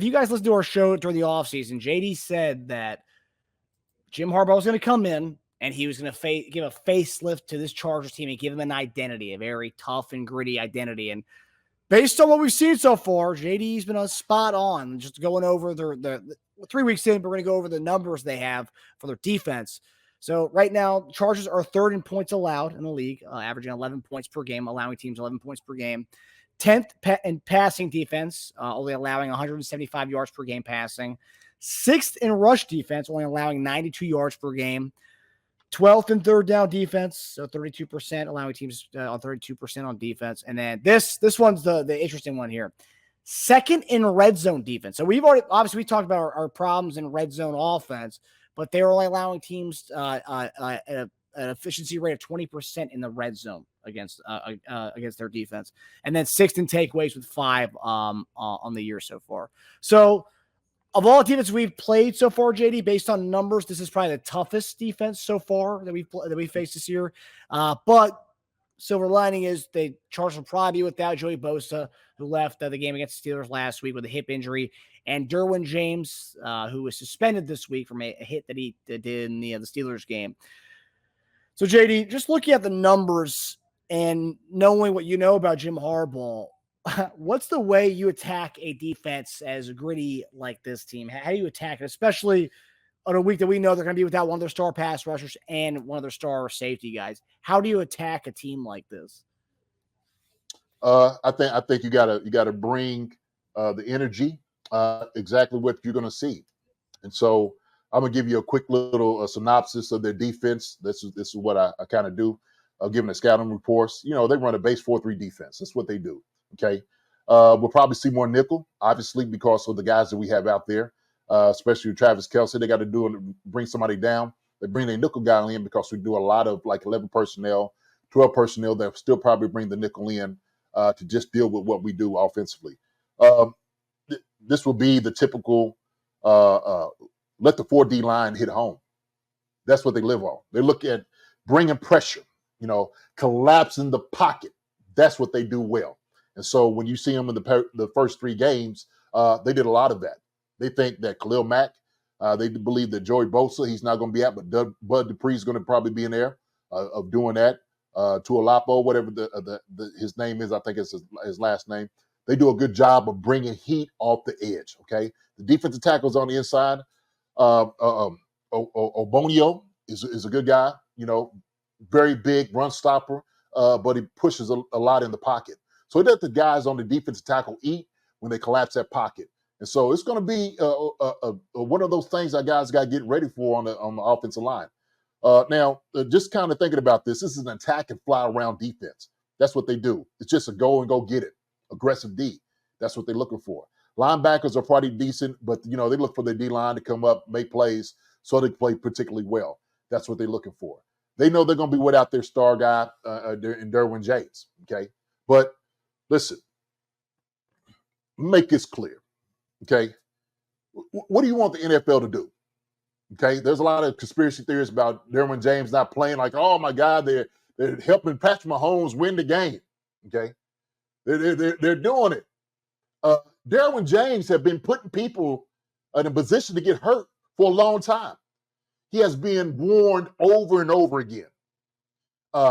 you guys listen to our show during the offseason, JD said that Jim Harbaugh was going to come in and he was going to give a facelift to this Chargers team and give them an identity, a very tough and gritty identity. And based on what we've seen so far, JD's been spot on. Just going over the 3 weeks in, we're going to go over the numbers they have for their defense. So right now, Chargers are third in points allowed in the league, averaging 11 points per game, allowing teams 11 points per game. 10th in passing defense, only allowing 175 yards per game passing. 6th in rush defense, only allowing 92 yards per game. 12th in third down defense, so 32%, allowing teams on 32% on defense. And then this one's the interesting one here. 2nd in red zone defense. So we've already, obviously, we talked about our problems in red zone offense, but they're only allowing teams an efficiency rate of 20% in the red zone against their defense. And then 6th in takeaways with 5 on the year so far. So of all the defense we've played so far, JD, based on numbers, this is probably the toughest defense so far that we've faced this year. But silver lining is the Chargers will probably be without Joey Bosa, who left the game against the Steelers last week with a hip injury, and Derwin James, who was suspended this week from a hit that he did in the Steelers game. So, JD, just looking at the numbers and knowing what you know about Jim Harbaugh, what's the way you attack a defense as gritty like this team? How do you attack it, especially on a week that we know they're going to be without one of their star pass rushers and one of their star safety guys? How do you attack a team like this? I think you gotta bring the energy, exactly what you're going to see. And so I'm gonna give you a quick little synopsis of their defense. This is what I kind of do. I'll give them the scouting reports. They run a base 4-3 defense. That's what they do. Okay. We'll probably see more nickel, obviously, because of the guys that we have out there, especially Travis Kelce. They got to do and bring somebody down. They bring their nickel guy in because we do a lot of like 11 personnel, 12 personnel that still probably bring the nickel in to just deal with what we do offensively. This will be the typical let the 4D line hit home. That's what they live on. They look at bringing pressure, collapsing the pocket. That's what they do well. And so when you see them in the first 3 games, they did a lot of that. They think that Khalil Mack, they believe that Joey Bosa, he's not going to be out, but Bud Dupree is going to probably be in there of doing that. Tuolapo, whatever his name is, I think it's his last name. They do a good job of bringing heat off the edge, okay? The defensive tackles on the inside, Obonio is a good guy, very big run stopper, but he pushes a lot in the pocket. So he let the guys on the defensive tackle eat when they collapse that pocket. And so it's going to be one of those things that guys got to get ready for on the offensive line. Now, just kind of thinking about this is an attack and fly around defense. That's what they do. It's just a go and go get it. Aggressive D. That's what they're looking for. Linebackers are pretty decent, but, they look for the D-line to come up, make plays, so they play particularly well. That's what they're looking for. They know they're going to be without their star guy in Derwin James, okay? But listen, make this clear, okay? What do you want the NFL to do? Okay, there's a lot of conspiracy theories about Derwin James not playing. Like, oh my God, they're helping Patrick Mahomes win the game. Okay, they're doing it. Derwin James have been putting people in a position to get hurt for a long time. He has been warned over and over again.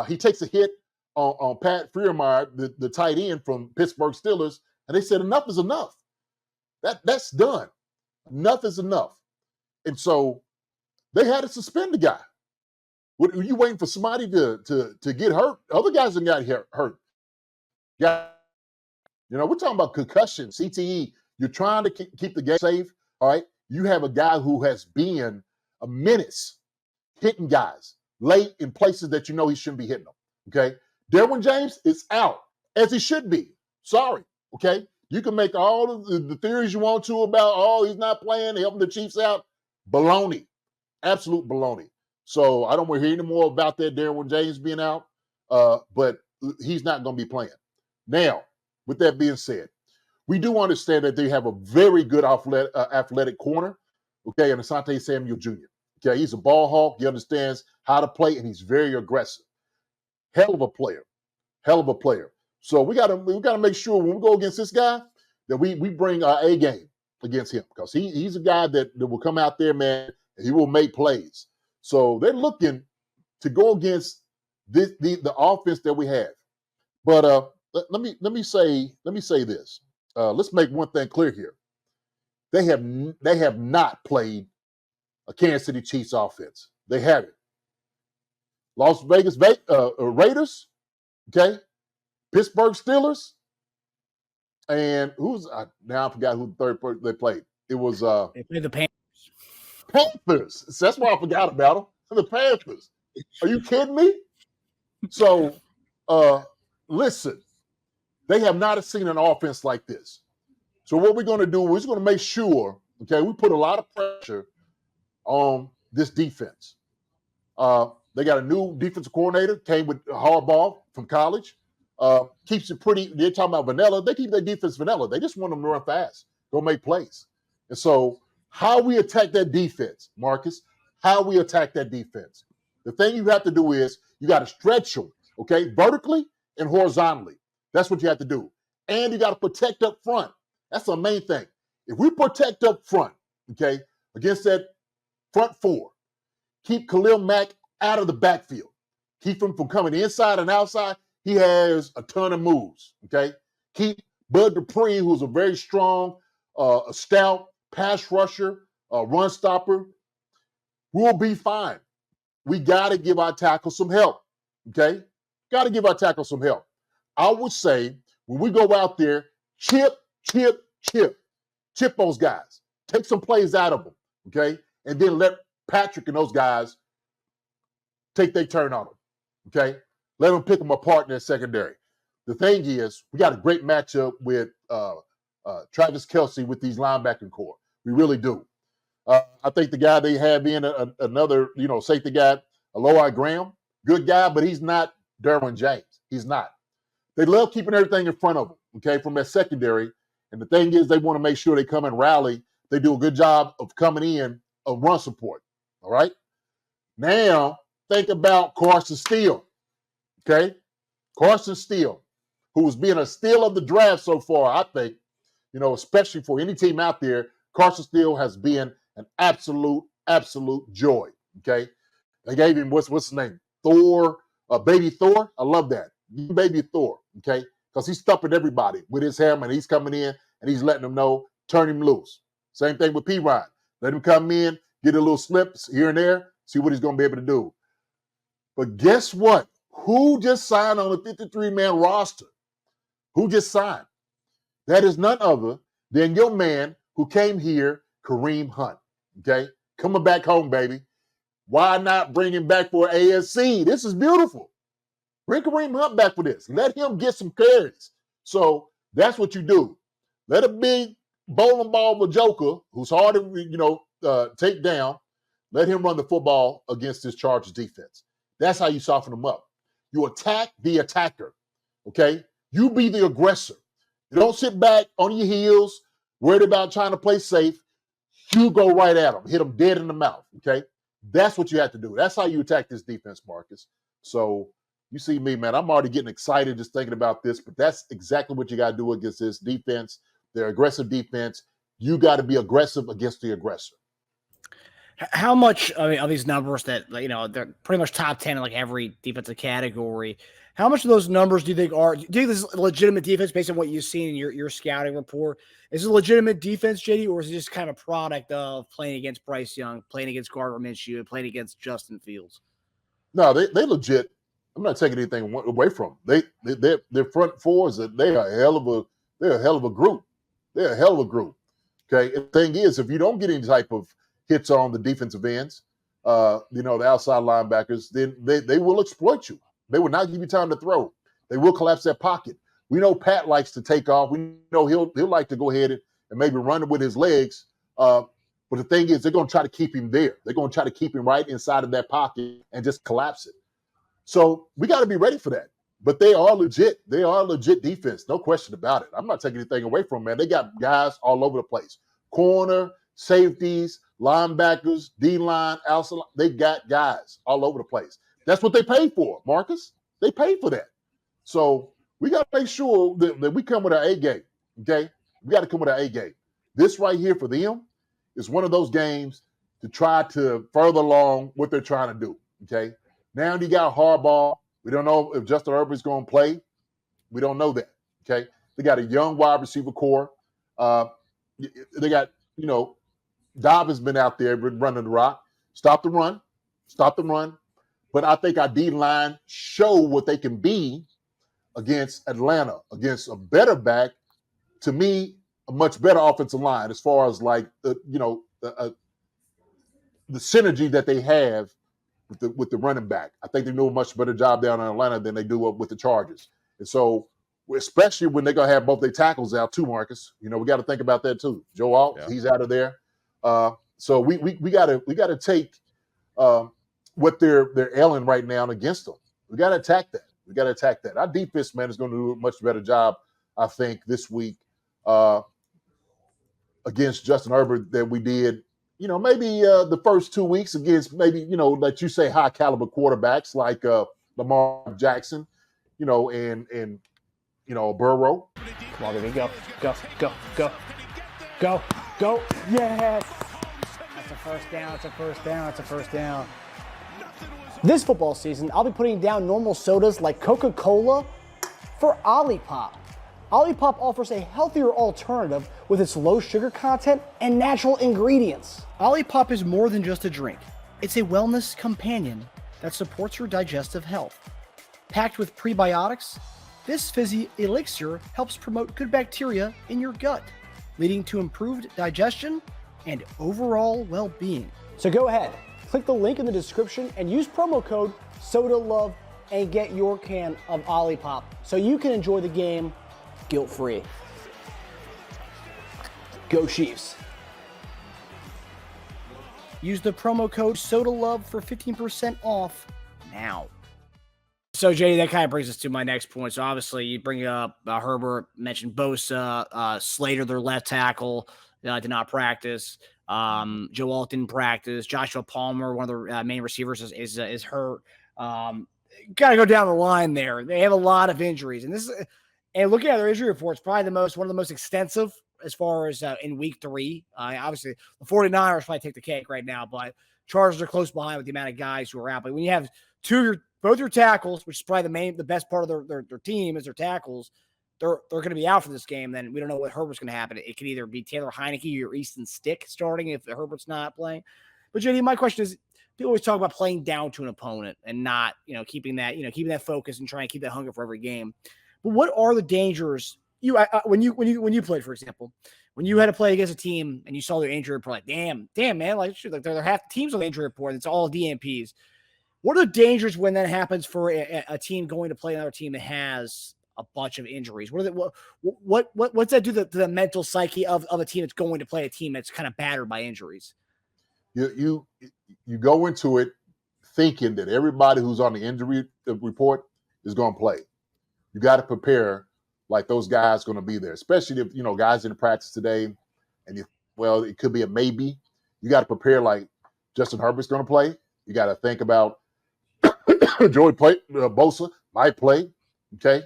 He takes a hit on Pat Freiermuth, the tight end from Pittsburgh Steelers, and they said enough is enough. That's done. Enough is enough. And so they had to suspend the guy. Were you waiting for somebody to get hurt? Other guys have got hurt. Yeah, we're talking about concussion, CTE. You're trying to keep the game safe. All right. You have a guy who has been a menace, hitting guys late in places that he shouldn't be hitting them. Okay. Derwin James is out, as he should be. Sorry. Okay. You can make all of the theories you want to about, he's not playing, helping the Chiefs out. Baloney. Absolute baloney. So I don't want to hear any more about that Derwin James being out, but he's not going to be playing. Now, with that being said, we do understand that they have a very good athletic corner, okay, and Asante Samuel Jr. Okay, he's a ball hawk. He understands how to play, and he's very aggressive. Hell of a player. So we got to make sure when we go against this guy that we bring our A game, against him because he's a guy that will come out there, man, and he will make plays. So they're looking to go against the offense that we have. But let me say this. Let's make one thing clear here. They have not played a Kansas City Chiefs offense. They haven't. Las Vegas Raiders, okay, Pittsburgh Steelers, and now I forgot who the third person they played. It was they played the Panthers. Panthers. So that's why I forgot about them. The Panthers. Are you kidding me? So, listen, they have not seen an offense like this. So what we're going to do, we're going to make sure, okay, we put a lot of pressure on this defense. They got a new defensive coordinator, came with Harbaugh from college. Keeps it pretty, they're talking about vanilla. They keep their defense vanilla. They just want them to run fast, go make plays. And so how we attack that defense, Marcus, how we attack that defense. The thing you have to do is you got to stretch them, okay, vertically and horizontally. That's what you have to do. And you got to protect up front. That's the main thing. If we protect up front, okay, against that front four, keep Khalil Mack out of the backfield. Keep him from coming inside and outside. He has a ton of moves, okay? Keep Bud Dupree, who's a very strong, a stout pass rusher, run stopper. We'll be fine. We got to give our tackle some help, okay? Got to give our tackle some help. I would say when we go out there, chip those guys. Take some plays out of them, okay? And then let Patrick and those guys take their turn on them, okay? Let them pick them apart in their secondary. The thing is, we got a great matchup with Travis Kelce with these linebacking core. We really do. I think the guy they have in another, safety guy, Alohi Graham, good guy, but he's not Derwin James. He's not. They love keeping everything in front of them, okay, from their secondary. And the thing is, they want to make sure they come and rally. They do a good job of coming in of run support, all right? Now, think about Carson Steele, okay? Carson Steele, who's been a steal of the draft so far, I think, especially for any team out there, Carson Steele has been an absolute joy, okay? They gave him, what's his name? Thor, Baby Thor. I love that. Baby Thor, okay? Because he's stumping everybody with his hammer, and he's coming in, and he's letting them know, turn him loose. Same thing with P-Ryan. Let him come in, get a little slips here and there, see what he's going to be able to do. But guess what? Who just signed on a 53-man roster? Who just signed? That is none other than your man who came here, Kareem Hunt, okay? Coming back home, baby. Why not bring him back for AFC? This is beautiful. Bring Kareem Hunt back for this. Let him get some carries. So that's what you do. Let a big bowling ball of a joker who's hard to, take down, let him run the football against this Chargers defense. That's how you soften them up. You attack the attacker, okay? You be the aggressor. You don't sit back on your heels, worried about trying to play safe. You go right at them, hit them dead in the mouth, okay? That's what you have to do. That's how you attack this defense, Marcus. So you see me, man, I'm already getting excited just thinking about this, but that's exactly what you got to do against this defense, their aggressive defense. You got to be aggressive against the aggressor. How much of these numbers that, they're pretty much top 10 in like every defensive category, how much of those numbers do you think this is a legitimate defense based on what you've seen in your scouting report? Is it a legitimate defense, JD, or is it just kind of a product of playing against Bryce Young, playing against Gardner Minshew, playing against Justin Fields? No, they legit. I'm not taking anything away from them. Their front fours, they're a hell of a group. They're a hell of a group. Okay. And the thing is, if you don't get any type of hits on the defensive ends, the outside linebackers, then they will exploit you. They will not give you time to throw. They will collapse that pocket. We know Pat likes to take off. We know he'll like to go ahead and maybe run it with his legs. But the thing is, they're going to try to keep him there. They're going to try to keep him right inside of that pocket and just collapse it. So we got to be ready for that. But they are legit. They are a legit defense. No question about it. I'm not taking anything away from them, man. They got guys all over the place. Corner, safeties, linebackers, D-line, outside. They got guys all over the place. That's what they paid for, Marcus. They paid for that. So we got to make sure that we come with our A game, okay? We got to come with our A game. This right here for them is one of those games to try to further along what they're trying to do. Okay. Now you got Harbaugh. We don't know if Justin Herbert's going to play. We don't know that. Okay. They got a young wide receiver core. They got, Dobbins been out there running the rock. Stop the run. But I think our D line show what they can be against Atlanta, against a better back. To me, a much better offensive line as far as like the synergy that they have with the running back. I think they do a much better job down in Atlanta than they do with the Chargers. And so, especially when they're gonna have both their tackles out too, Marcus. We got to think about that too. Joe Alt, he's out of there. So we gotta take what they're ailing right now against them. We gotta attack that. Our defense, man, is going to do a much better job, I think, this week against Justin Herbert than we did. Maybe the first 2 weeks against maybe like you say high caliber quarterbacks like Lamar Jackson, and Burrow. Come on, baby, go. Yes. That's a first down. This football season, I'll be putting down normal sodas like Coca-Cola for Olipop. Olipop offers a healthier alternative with its low sugar content and natural ingredients. Olipop is more than just a drink. It's a wellness companion that supports your digestive health. Packed with prebiotics, this fizzy elixir helps promote good bacteria in your gut, leading to improved digestion and overall well-being. So go ahead, click the link in the description and use promo code SODALOVE and get your can of Olipop so you can enjoy the game guilt-free. Go Chiefs. Use the promo code SODALOVE for 15% off now. So, Jay, that kind of brings us to my next point. So, obviously, you bring up Herbert, mentioned Bosa, Slater, their left tackle, did not practice. Joe Alt didn't practice. Joshua Palmer, one of the main receivers, is hurt. Got to go down the line there. They have a lot of injuries. And looking at their injury reports, probably one of the most extensive as far as in week 3. Obviously, the 49ers probably take the cake right now, but Chargers are close behind with the amount of guys who are out. But when you have both your tackles, which is probably the best part of their team is their tackles, they're going to be out for this game. Then we don't know what Herbert's going to happen. It could either be Taylor Heineke or Easton Stick starting if Herbert's not playing. But JD, my question is, people always talk about playing down to an opponent and not, keeping that focus and trying to keep that hunger for every game. But what are the dangers when you played, for example, when you had to play against a team and you saw their injury report, like damn man, like they're half the teams on the injury report, it's all DNPs. What are the dangers when that happens for a team going to play another team that has a bunch of injuries? What's that do to the mental psyche of a team that's going to play a team that's kind of battered by injuries? You go into it thinking that everybody who's on the injury report is going to play. You got to prepare like those guys going to be there, especially if, guys in practice today and it could be a maybe. You got to prepare like Justin Herbert's going to play. You got to think about Joey Bosa might play. Okay.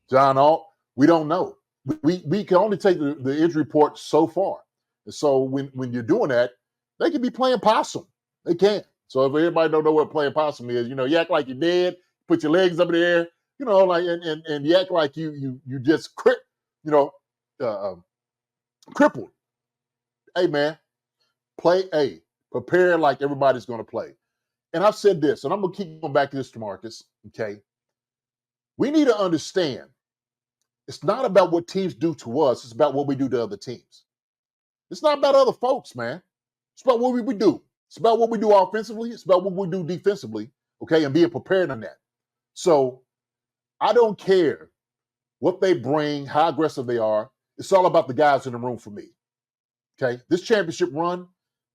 John Alt, we don't know. We can only take the injury report so far. And so when you're doing that, they could be playing possum. They can't. So if everybody don't know what playing possum is, you act like you're dead, put your legs up in the air, and you act like you just crippled. Hey man, prepare like everybody's going to play. And I've said this, and I'm going to keep going back to this, DeMarcus, okay? We need to understand it's not about what teams do to us. It's about what we do to other teams. It's not about other folks, man. It's about what we do. It's about what we do offensively. It's about what we do defensively, okay, and being prepared on that. So I don't care what they bring, how aggressive they are. It's all about the guys in the room for me, okay? This championship run,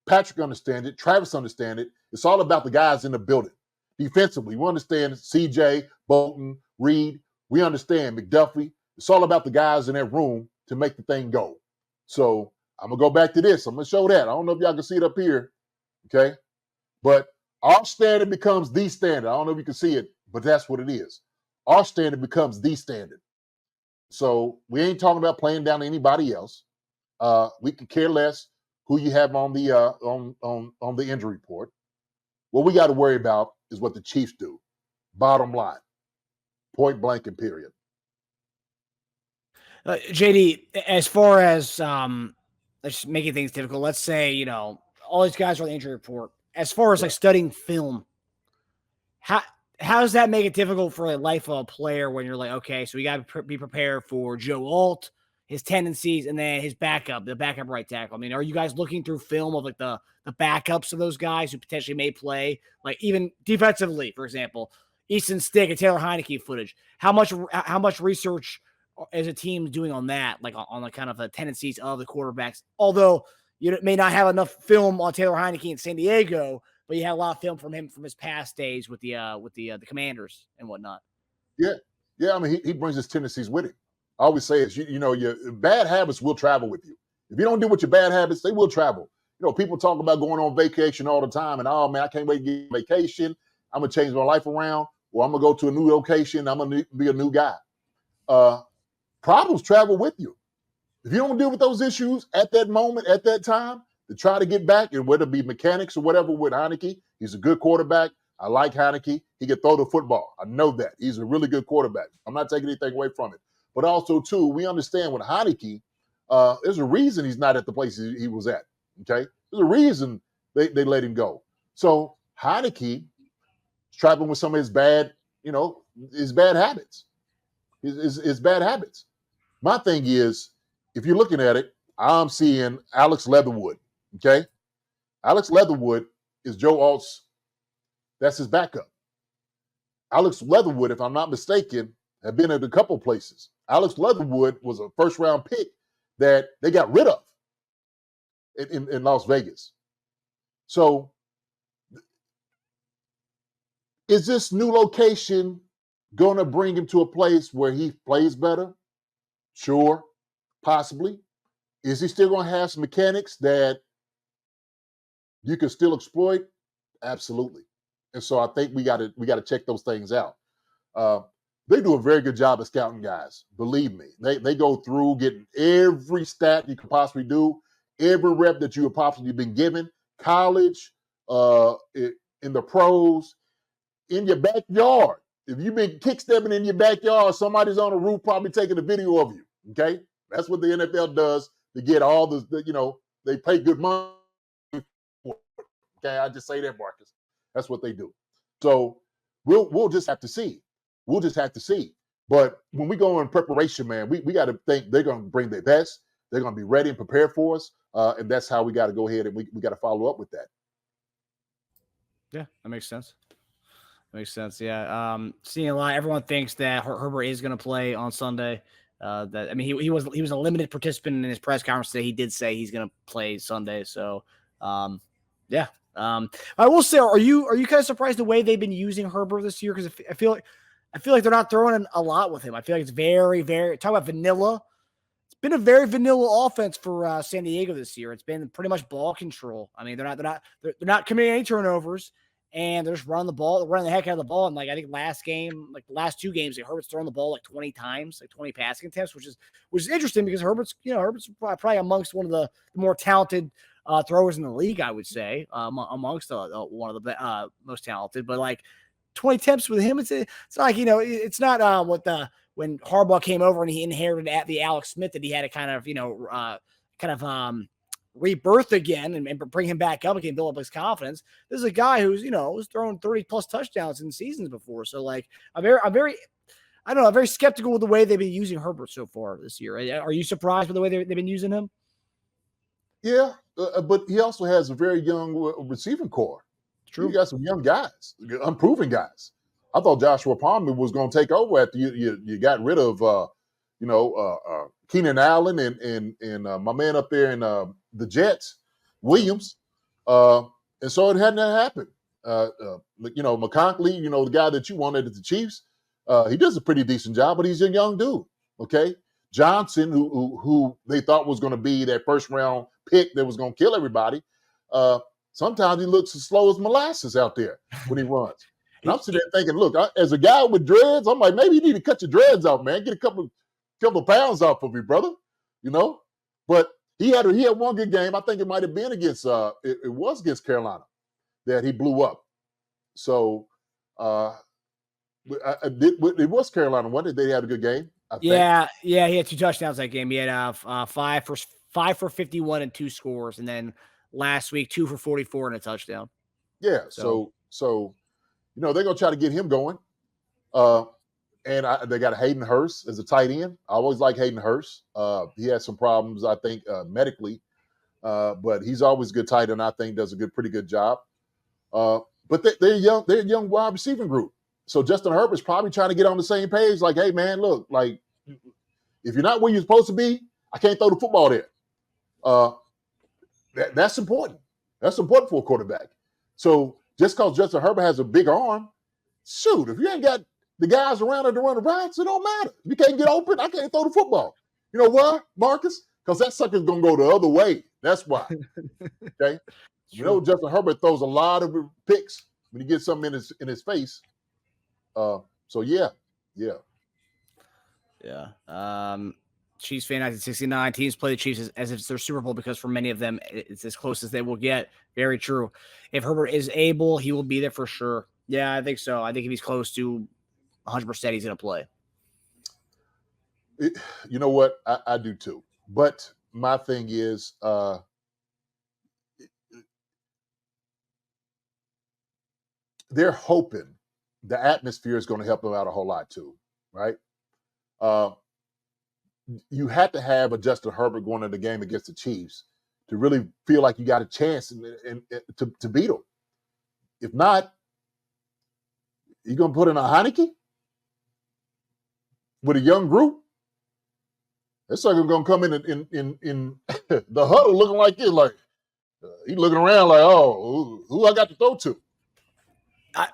Patrick understands it. Travis understands it. It's all about the guys in the building. Defensively, we understand CJ, Bolton, Reid. We understand McDuffie. It's all about the guys in that room to make the thing go. So I'm going to go back to this. I'm going to show that. I don't know if y'all can see it up here, okay? But our standard becomes the standard. I don't know if you can see it, but that's what it is. Our standard becomes the standard. So we ain't talking about playing down to anybody else. We could care less who you have on the injury report. What we got to worry about is what the Chiefs do. Bottom line, point blank and period. JD, as far as let's making things difficult, let's say, all these guys are on the injury report. As far as like studying film, how does that make it difficult for the life of a player when you're like, okay, so we got to be prepared for Joe Alt, his tendencies, and then his backup, the backup right tackle? I mean, are you guys looking through film of like the backups of those guys who potentially may play, like even defensively, for example, Easton Stick and Taylor Heineke footage? How much research as a team doing on that, like on the kind of the tendencies of the quarterbacks? Although you may not have enough film on Taylor Heineke in San Diego, but you had a lot of film from him from his past days with the Commanders and whatnot. Yeah. I mean, he brings his tendencies with him. I always say it's your bad habits will travel with you. If you don't deal with your bad habits, they will travel. People talk about going on vacation all the time, and oh man, I can't wait to get vacation. I'm gonna change my life around, or I'm gonna go to a new location. I'm gonna be a new guy. Problems travel with you. If you don't deal with those issues at that moment, at that time, to try to get back, and whether it be mechanics or whatever with Heineke, he's a good quarterback. I like Heineke. He can throw the football. I know that. He's a really good quarterback. I'm not taking anything away from it. But also, too, we understand with Heineke, there's a reason he's not at the place he was at, okay? There's a reason they let him go. So Heineke is traveling with some of his bad habits. His bad habits. My thing is, if you're looking at it, I'm seeing Alex Leatherwood, okay? Alex Leatherwood is Joe Alt's, that's his backup. Alex Leatherwood, if I'm not mistaken, had been at a couple places. Alex Leatherwood was a first-round pick that they got rid of in Las Vegas. So is this new location going to bring him to a place where he plays better? Sure, possibly. Is he still going to have some mechanics that you can still exploit? Absolutely. And so I think we got to check those things out. They do a very good job of scouting guys. Believe me, they go through getting every stat you could possibly do, every rep that you have possibly been given, college, in the pros, in your backyard. If you've been kick stepping in your backyard, somebody's on the roof probably taking a video of you. Okay, that's what the NFL does to get all they pay good money for. Okay, I just say that, Marcus. That's what they do. So we'll just have to see. We'll just have to see. But when we go in preparation, man, we got to think they're going to bring their best. They're going to be ready and prepared for us. And that's how we got to go ahead and we got to follow up with that. Yeah, that makes sense. Makes sense. Yeah. Seeing a lot, everyone thinks that Herbert is going to play on Sunday. He was a limited participant in his press conference today. He did say he's going to play Sunday. So, yeah. I will say, are you kind of surprised the way they've been using Herbert this year? Because I feel like they're not throwing in a lot with him. I feel like it's very, very talk about vanilla. It's been a very vanilla offense for San Diego this year. It's been pretty much ball control. I mean, they're not committing any turnovers, and they're just running the heck out of the ball. And like I think the last two games, Herbert's thrown the ball like 20 times, like 20 passing attempts, which is interesting because Herbert's probably amongst one of the more talented throwers in the league, I would say, amongst one of the most talented. But like 20 attempts with him, it's like it's not when Harbaugh came over and he inherited at the Alex Smith that he had to kind of rebirth again and bring him back up again, build up his confidence. This is a guy who's was throwing 30 plus touchdowns in seasons before. So like I'm very skeptical with the way they've been using Herbert so far this year. Are you surprised with the way they've been using him? Yeah, but he also has a very young receiving core. True. You got some young guys, unproven guys. I thought Joshua Palmer was going to take over after you got rid of Keenan Allen and my man up there in the Jets, Williams, and so it hadn't happened. McConkley, the guy that you wanted at the Chiefs, he does a pretty decent job, but he's a young dude. Okay, Johnson, who they thought was going to be that first round pick that was going to kill everybody. Sometimes he looks as slow as molasses out there when he runs. And I'm sitting there thinking, look, as a guy with dreads, I'm like, maybe you need to cut your dreads off, man. Get a couple pounds off of you, brother. But He had one good game. I think it might have been against it was against Carolina that he blew up. So it was Carolina. One that they had a good game. I think. Yeah, he had 2 touchdowns that game. He had 5 for 51 and 2 scores, and then last week 2 for 44 and a touchdown. Yeah. So they're gonna try to get him going. And they got Hayden Hurst as a tight end. I always like Hayden Hurst. He had some problems, I think, medically, but he's always a good tight end. I think does a pretty good job. But they're young. They're a young wide receiving group. So Justin Herbert's probably trying to get on the same page. Like, hey man, look, like if you're not where you're supposed to be, I can't throw the football there. That's important. That's important for a quarterback. So just because Justin Herbert has a big arm, shoot, if you ain't got the guys around there to run the routes, it don't matter. You can't get open. I can't throw the football. You know why, Marcus? Because that sucker's going to go the other way. That's why. Okay? You know, Justin Herbert throws a lot of picks when he gets something in his face. So, yeah. Chiefs fan 1969. Teams play the Chiefs as if it's their Super Bowl because for many of them, it's as close as they will get. Very true. If Herbert is able, he will be there for sure. Yeah, I think so. I think if he's close to 100%, he's going to play. You know what? I do too. But my thing is, they're hoping the atmosphere is going to help them out a whole lot too, right? You had to have a Justin Herbert going into the game against the Chiefs to really feel like you got a chance and to beat them. If not, you going to put in a Heineke with a young group? That sucker going to come in the huddle looking like this, like he's looking around like, oh, who I got to throw to?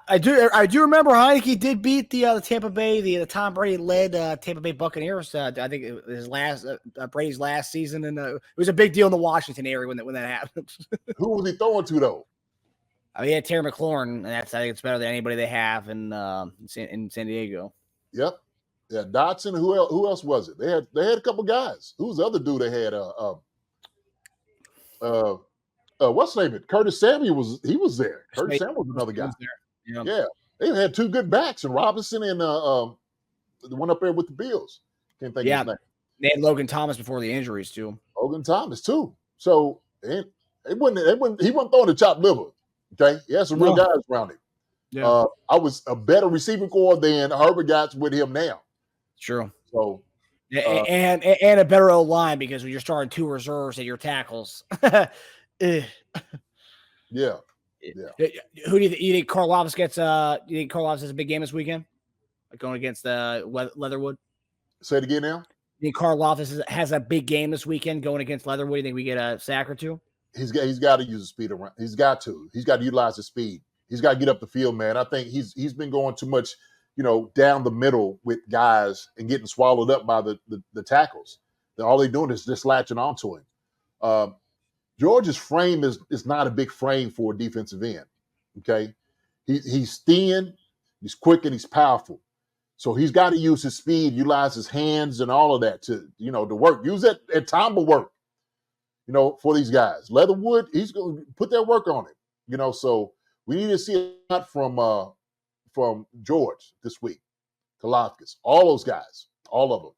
I do remember Heineke did beat the Tampa Bay, the Tom Brady led Tampa Bay Buccaneers. I think it was Brady's last season, and it was a big deal in the Washington area when that happened. Who was he throwing to though? I mean, he had Terry McLaurin, and I think it's better than anybody they have in San Diego. Yep. Yeah, Dotson. Who else was it? They had a couple guys. Who's the other dude they had? What's his name? Curtis Samuel was there. Curtis Samuel was another guy. Yeah, they had 2 good backs, and Robinson and the one up there with the Bills. Can't think of his name. They had Logan Thomas before the injuries too. Logan Thomas too. So he wasn't throwing the chopped liver. Okay, he had some real guys around him. Yeah. I was a better receiving core than Herbert got with him now. True. So and a better O line because when you're starting 2 reserves at your tackles. Yeah. Who do you think Karlaftis gets? You think Karlaftis has a big game this weekend, like going against Leatherwood? Say it again now. You think Karlaftis has a big game this weekend going against Leatherwood? You think we get a sack or 2? He's got to use the speed around. He's got to utilize the speed. He's got to get up the field, man. I think he's been going too much, down the middle with guys and getting swallowed up by the tackles. All they're doing is just latching onto him. George's frame is not a big frame for a defensive end. Okay, he's thin, he's quick, and he's powerful. So he's got to use his speed, utilize his hands, and all of that to work. Use that at time to work. For these guys, Leatherwood, he's going to put that work on him. So we need to see a lot from George this week. Karlaftis, all those guys, all of them.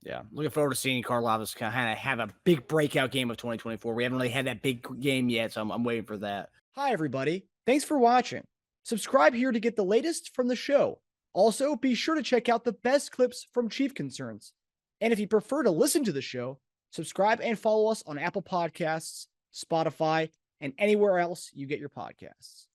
Yeah, looking forward to seeing Karlaftis kind of have a big breakout game of 2024. We haven't really had that big game yet, so I'm waiting for that. Hi, everybody. Thanks for watching. Subscribe here to get the latest from the show. Also, be sure to check out the best clips from Chief Concerns. And if you prefer to listen to the show, subscribe and follow us on Apple Podcasts, Spotify, and anywhere else you get your podcasts.